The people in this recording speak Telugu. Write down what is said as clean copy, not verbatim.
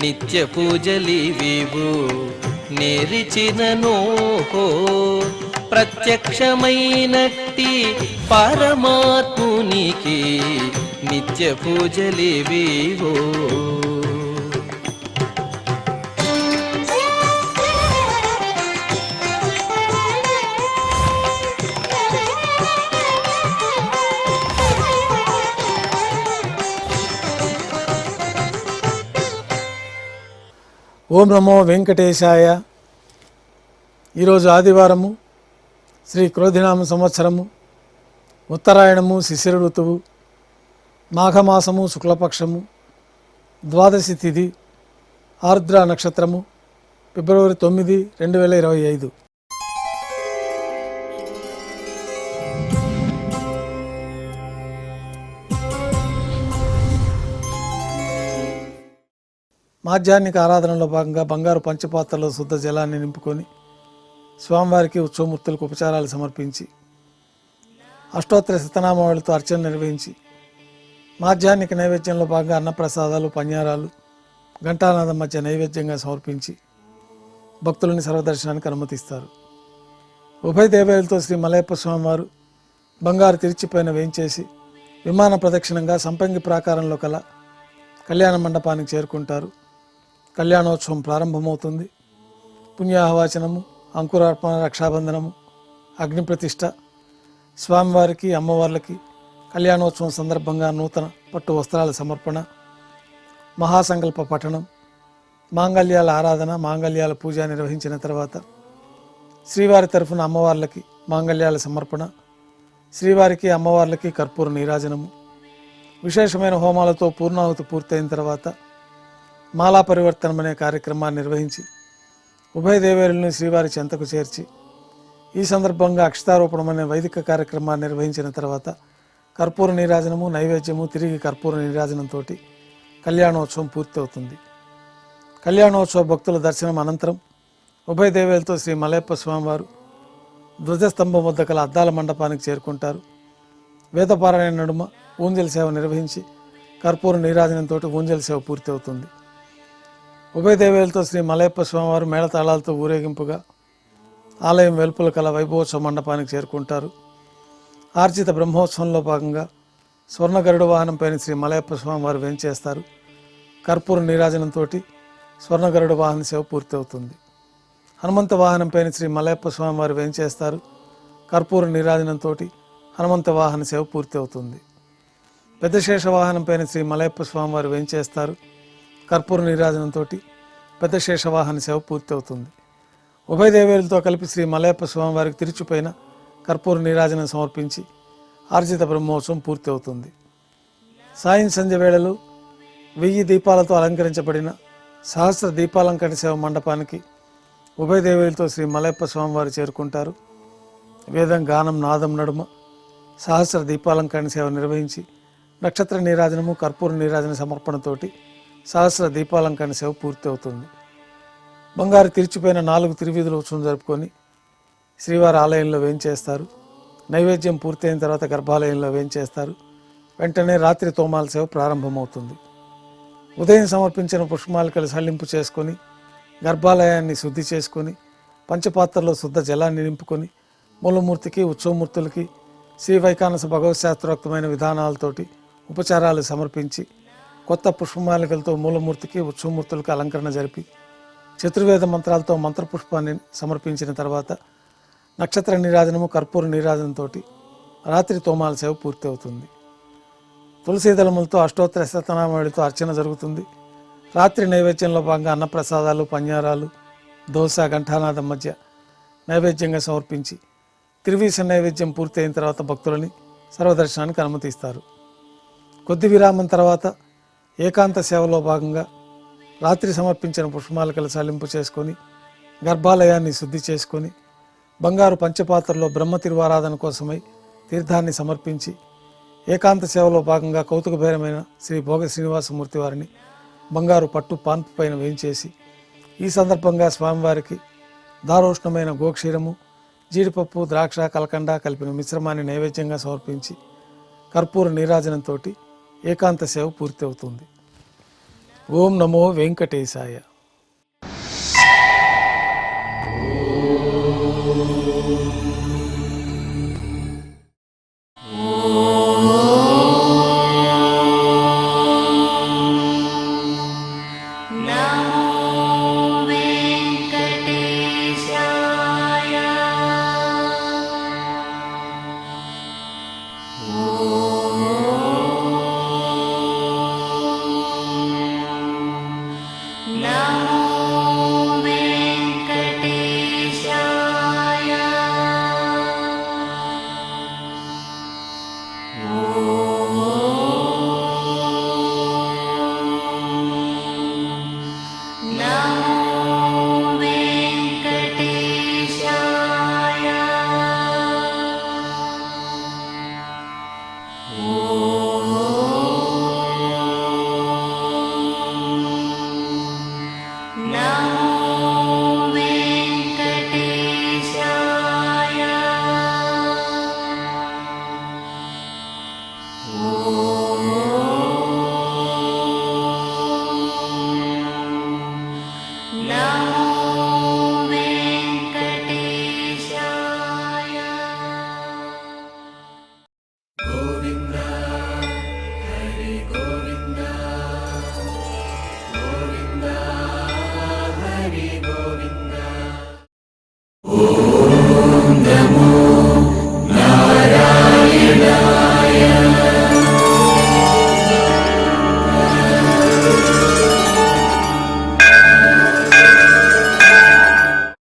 నిత్య పూజలివివు నేరిచిననోహో ప్రత్యక్షమైనట్టి పరమాత్మునికి నిత్య పూజలివివో. ఓం నమో వెంకటేశాయ. ఈరోజు ఆదివారము, శ్రీ క్రోధినామ సంవత్సరము, ఉత్తరాయణము, శిశిర ఋతువు, మాఘమాసము, శుక్లపక్షము, ద్వాదశి తిథి, ఆర్ద్ర నక్షత్రము, ఫిబ్రవరి 9, 2025. మాధ్యాహ్నిక ఆరాధనలో భాగంగా బంగారు పంచపాత్రలో శుద్ధ జలాన్ని నింపుకొని స్వామివారికి ఉత్సవమూర్తులకు ఉపచారాలు సమర్పించి అష్టోత్తర శతనామావళితో అర్చన నిర్వహించి మాధ్యాహ్నిక నైవేద్యంలో భాగంగా అన్నప్రసాదాలు, పన్యారాలు, ఘంటానాదం మధ్య నైవేద్యంగా సమర్పించి భక్తులని సర్వదర్శనానికి అనుమతిస్తారు. ఉభయ దేవేలతో శ్రీ మలయప్ప స్వామివారు బంగారు తిరిచిపైన వేయించేసి విమాన ప్రదక్షిణంగా సంపంగి ప్రాకారంలో కల కళ్యాణ మండపానికి చేరుకుంటారు. కళ్యాణోత్సవం ప్రారంభమవుతుంది. పుణ్యాహవాచనము, అంకురార్పణ, రక్షాబంధనము, అగ్నిప్రతిష్ఠ, స్వామివారికి, అమ్మవార్లకి కళ్యాణోత్సవం సందర్భంగా నూతన పట్టు వస్త్రాల సమర్పణ, మహాసంకల్ప పఠనం, మాంగళ్యాల ఆరాధన, మాంగళ్యాల పూజ నిర్వహించిన తర్వాత శ్రీవారి తరఫున అమ్మవార్లకి మాంగళ్యాల సమర్పణ, శ్రీవారికి, అమ్మవార్లకి కర్పూర నీరాజనము, విశేషమైన హోమాలతో పూర్ణాహుతి పూర్తయిన తర్వాత మాలా పరివర్తనం అనే కార్యక్రమాన్ని నిర్వహించి ఉభయ దేవేరులను శ్రీవారి చెంతకు చేర్చి ఈ సందర్భంగా అక్షతారోపణం అనే వైదిక కార్యక్రమాన్ని నిర్వహించిన తర్వాత కర్పూర నీరాజనము, నైవేద్యము, తిరిగి కర్పూర నీరాజనంతో కళ్యాణోత్సవం పూర్తి అవుతుంది. కళ్యాణోత్సవ భక్తుల దర్శనం అనంతరం ఉభయ దేవేలతో శ్రీ మలయప్ప స్వామివారు ధ్వజస్తంభం వద్ద కల అద్దాల మండపానికి చేరుకుంటారు. వేదపారాయణ నడుమ ఊంజల్ సేవ నిర్వహించి కర్పూర నీరాజనంతో ఊంజల్ సేవ పూర్తి అవుతుంది. ఉభయ దేవేలతో శ్రీ మలయప్ప స్వామివారు మేళతాళాలతో ఊరేగింపుగా ఆలయం వెలుపల కల వైభవోత్సవ మండపానికి చేరుకుంటారు. ఆర్జిత బ్రహ్మోత్సవంలో భాగంగా స్వర్ణ గరుడ వాహనంపైన శ్రీ మలయప్ప స్వామివారు వేంచేస్తారు. కర్పూర నీరాజనంతో స్వర్ణ గరుడ వాహన సేవ పూర్తి అవుతుంది. హనుమంత వాహనంపైన శ్రీ మలయప్ప స్వామివారు వేంచేస్తారు. కర్పూర నీరాజనంతో హనుమంత వాహన సేవ పూర్తి అవుతుంది. పెద్ద శేష వాహనంపైన శ్రీ మలయప్ప స్వామివారు వేంచేస్తారు. కర్పూర నీరాజనంతో పెద్ద శేష వాహన సేవ పూర్తి అవుతుంది. ఉభయ దేవేలతో కలిపి శ్రీ మలయప్ప స్వామివారికి తిరుచుపైన కర్పూర నీరాజనం సమర్పించి ఆర్జిత బ్రహ్మోత్సవం పూర్తి అవుతుంది. సాయం సంధ్య వేళలు 1000 దీపాలతో అలంకరించబడిన సహస్ర దీపాలంకరణ సేవ మండపానికి ఉభయ దేవేలతో శ్రీ మలయప్ప స్వామివారు చేరుకుంటారు. వేదం, గానం, నాదం నడుమ సహస్ర దీపాలంకరణ సేవ నిర్వహించి నక్షత్ర నీరాజనము, కర్పూర నీరాజన సమర్పణతోటి సహస్ర దీపాలంకరణ సేవ పూర్తి అవుతుంది. బంగారు తిరిచిపోయిన 4 తిరువీధుల ఉత్సవం జరుపుకొని శ్రీవారి ఆలయంలో వేంచేస్తారు. నైవేద్యం పూర్తయిన తర్వాత గర్భాలయంలో వేంచేస్తారు. వెంటనే రాత్రి తోమాల సేవ ప్రారంభమవుతుంది. ఉదయం సమర్పించిన పుష్పమాలికలు సల్లింపు చేసుకొని గర్భాలయాన్ని శుద్ధి చేసుకొని పంచపాత్రలో శుద్ధ జలాన్ని నింపుకొని మూలమూర్తికి, ఉత్సవమూర్తులకి శ్రీ వైకానస భగవత్ శాస్త్రోక్తమైన విధానాలతోటి ఉపచారాలు సమర్పించి కొత్త పుష్పమాలికలతో మూలమూర్తికి, ఉత్సవమూర్తులకు అలంకరణ జరిపి చతుర్వేద మంత్రాలతో మంత్రపుష్పాన్ని సమర్పించిన తర్వాత నక్షత్ర నీరాజనము, కర్పూర నీరాజనంతో రాత్రి తోమాల సేవ పూర్తి అవుతుంది. తులసీదళములతో అష్టోత్తర శతనామావళితో అర్చన జరుగుతుంది. రాత్రి నైవేద్యంలో భాగంగా అన్నప్రసాదాలు, పన్యారాలు, దోశ, ఘంటానాదం మధ్య నైవేద్యంగా సమర్పించి తిరువీస నైవేద్యం పూర్తయిన తర్వాత భక్తులని సర్వదర్శనానికి అనుమతిస్తారు. కొద్ది విరామం తర్వాత ఏకాంత సేవలో భాగంగా రాత్రి సమర్పించిన పుష్పమాలికలు సల్లింపు చేసుకొని గర్భాలయాన్ని శుద్ధి చేసుకొని బంగారు పంచపాత్రలో బ్రహ్మ తిరువారాధన కోసమై తీర్థాన్ని సమర్పించి ఏకాంత సేవలో భాగంగా కౌతుకభైరమైన శ్రీ భోగ శ్రీనివాసమూర్తి వారిని బంగారు పట్టు పాన్పు పైన వేయించేసి ఈ సందర్భంగా స్వామివారికి దారోష్ణమైన గోక్షీరము, జీడిపప్పు, ద్రాక్ష, కలకండ కలిపిన మిశ్రమాన్ని నైవేద్యంగా సమర్పించి కర్పూర నీరాజనంతో ఏకాంత సేవ పూర్తి అవుతుంది. ఓం నమో వెంకటేశాయ. ఓం నమో